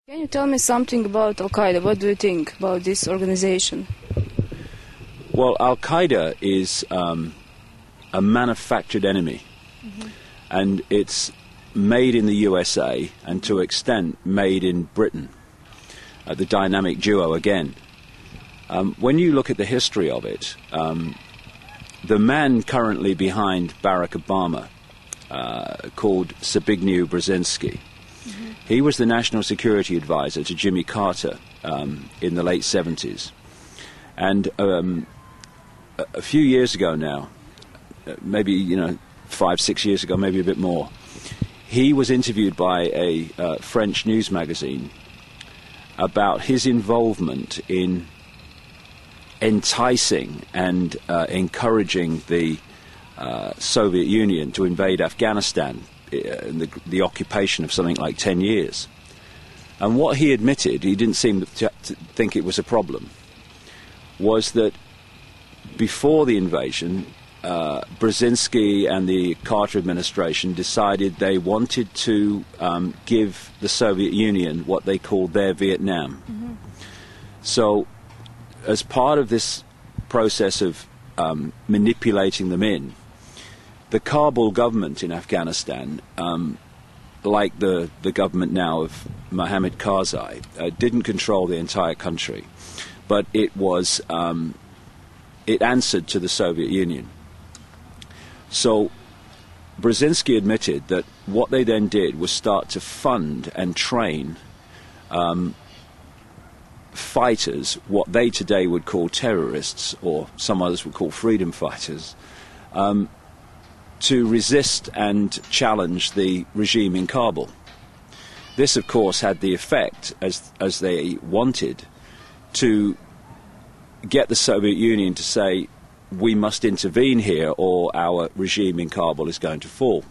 Can you tell me something about Al-Qaeda? What do you think about this organization? Well, Al-Qaeda is a manufactured enemy, and it's made in the USA and to an extent made in Britain, the dynamic duo again. When you look at the history of it, the man currently behind Barack Obama, called Zbigniew Brzezinski, he was the national security advisor to Jimmy Carter in the late 70s. And a few years ago now, maybe 5-6 years ago, maybe a bit more, he was interviewed by a French news magazine about his involvement in enticing and encouraging the Soviet Union to invade Afghanistan in the occupation of something like 10 years. And what he admitted, he didn't seem to think it was a problem, was that before the invasion, Brzezinski and the Carter administration decided they wanted to give the Soviet Union what they called their Vietnam. So as part of this process of manipulating them in, the Kabul government in Afghanistan, like the government now of Mohammad Karzai, didn't control the entire country, but it answered to the Soviet Union. So Brzezinski admitted that what they then did was start to fund and train fighters, what they today would call terrorists, or some others would call freedom fighters, to resist and challenge the regime in Kabul. This, of course, had the effect, as they wanted, to get the Soviet Union to say, we must intervene here or our regime in Kabul is going to fall.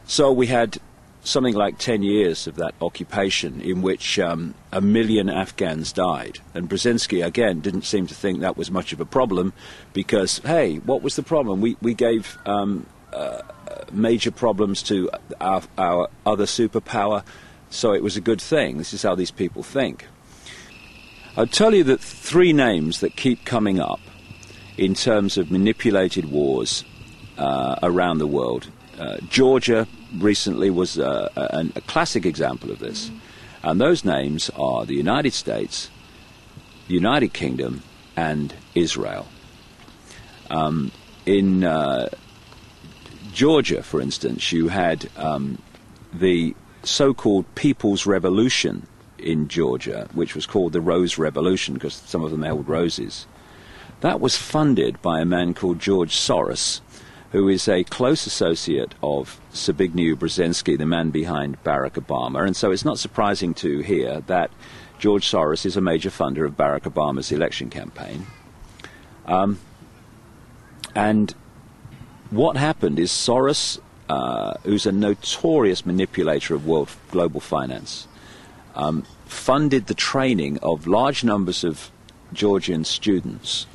So we had something like 10 years of that occupation in which 1 million Afghans died. And Brzezinski, again, didn't seem to think that was much of a problem because, hey, what was the problem? We gave major problems to our other superpower, so it was a good thing. This is how these people think. I'll tell you that 3 names that keep coming up in terms of manipulated wars around the world. Georgia recently was a classic example of this. And those names are the United States, the United Kingdom, and Israel. In Georgia, for instance, you had the so-called People's Revolution in Georgia, which was called the Rose Revolution because some of them held roses. That was funded by a man called George Soros, who is a close associate of Zbigniew Brzezinski, the man behind Barack Obama. And so it's not surprising to hear that George Soros is a major funder of Barack Obama's election campaign. And what happened is Soros, who's a notorious manipulator of global finance, funded the training of large numbers of Georgian students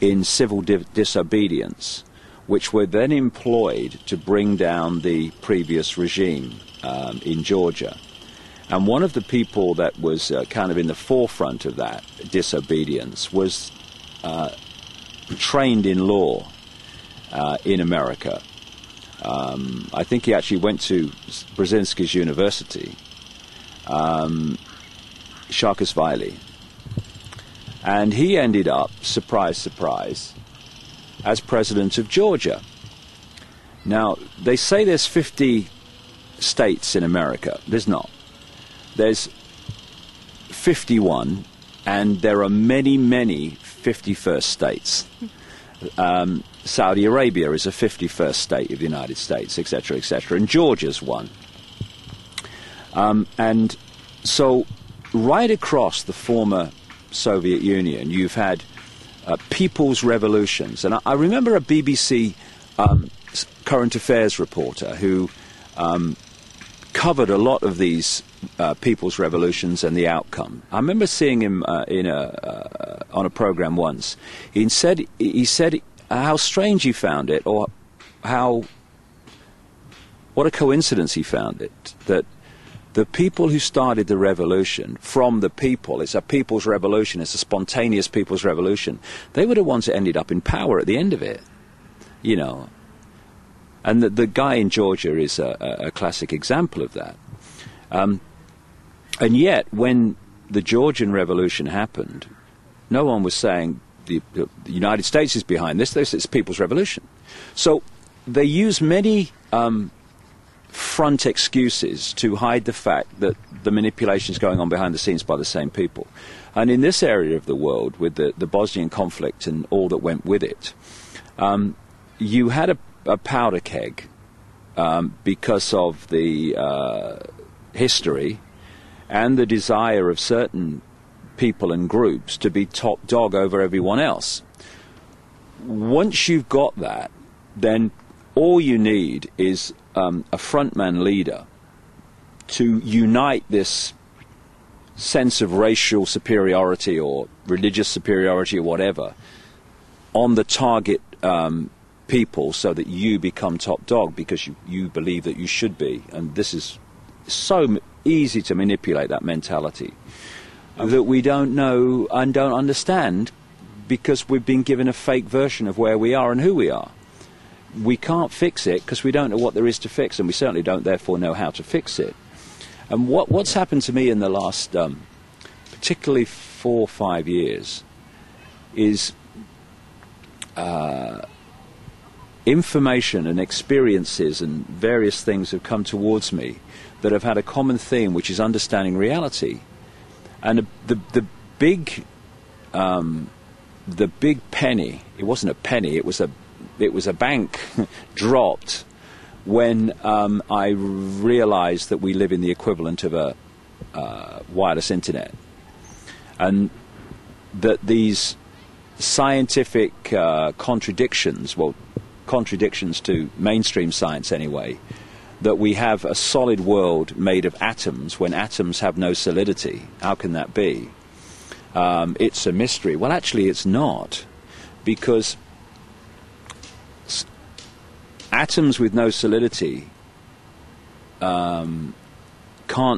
in civil disobedience, which were then employed to bring down the previous regime in Georgia. And one of the people that was kind of in the forefront of that disobedience was trained in law in America. I think he actually went to Brzezinski's university, Saakashvili. And he ended up, surprise, surprise, as president of Georgia. Now, they say there's 50 states in America. There's not. There's 51, and there are many, many 51st states. Saudi Arabia is a 51st state of the United States, etc., etc., and Georgia's one. And so right across the former Soviet Union, you've had people's revolutions. And I remember a BBC current affairs reporter who covered a lot of these people's revolutions and the outcome. I remember seeing him on a program once. He said how strange he found it, or what a coincidence he found it, that the people who started the revolution, from the people, it's a people's revolution, it's a spontaneous people's revolution, they were the ones that ended up in power at the end of it, you know. And the guy in Georgia is a classic example of that. And yet, when the Georgian Revolution happened, no one was saying the United States is behind this. It's people's revolution. So they use many front excuses to hide the fact that the manipulation is going on behind the scenes by the same people. And in this area of the world, with the Bosnian conflict and all that went with it, you had a powder keg because of the history and the desire of certain people and groups to be top dog over everyone else. Once you've got that, then all you need is a frontman leader to unite this sense of racial superiority or religious superiority or whatever on the target people, so that you become top dog because you believe that you should be. And this is so easy to manipulate, that mentality, that we don't know and don't understand, because we've been given a fake version of where we are and who we are. We can't fix it because we don't know what there is to fix, and we certainly don't therefore know how to fix it. And what's happened to me in the last particularly 4 or 5 years is information and experiences and various things have come towards me that have had a common theme, which is understanding reality. And the big penny, it wasn't a penny, it was a bank dropped when I realized that we live in the equivalent of a wireless internet, and that these scientific contradictions to mainstream science anyway, that we have a solid world made of atoms when atoms have no solidity. How can that be? It's a mystery. Well, actually it's not, because atoms with no solidity can't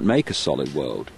make a solid world.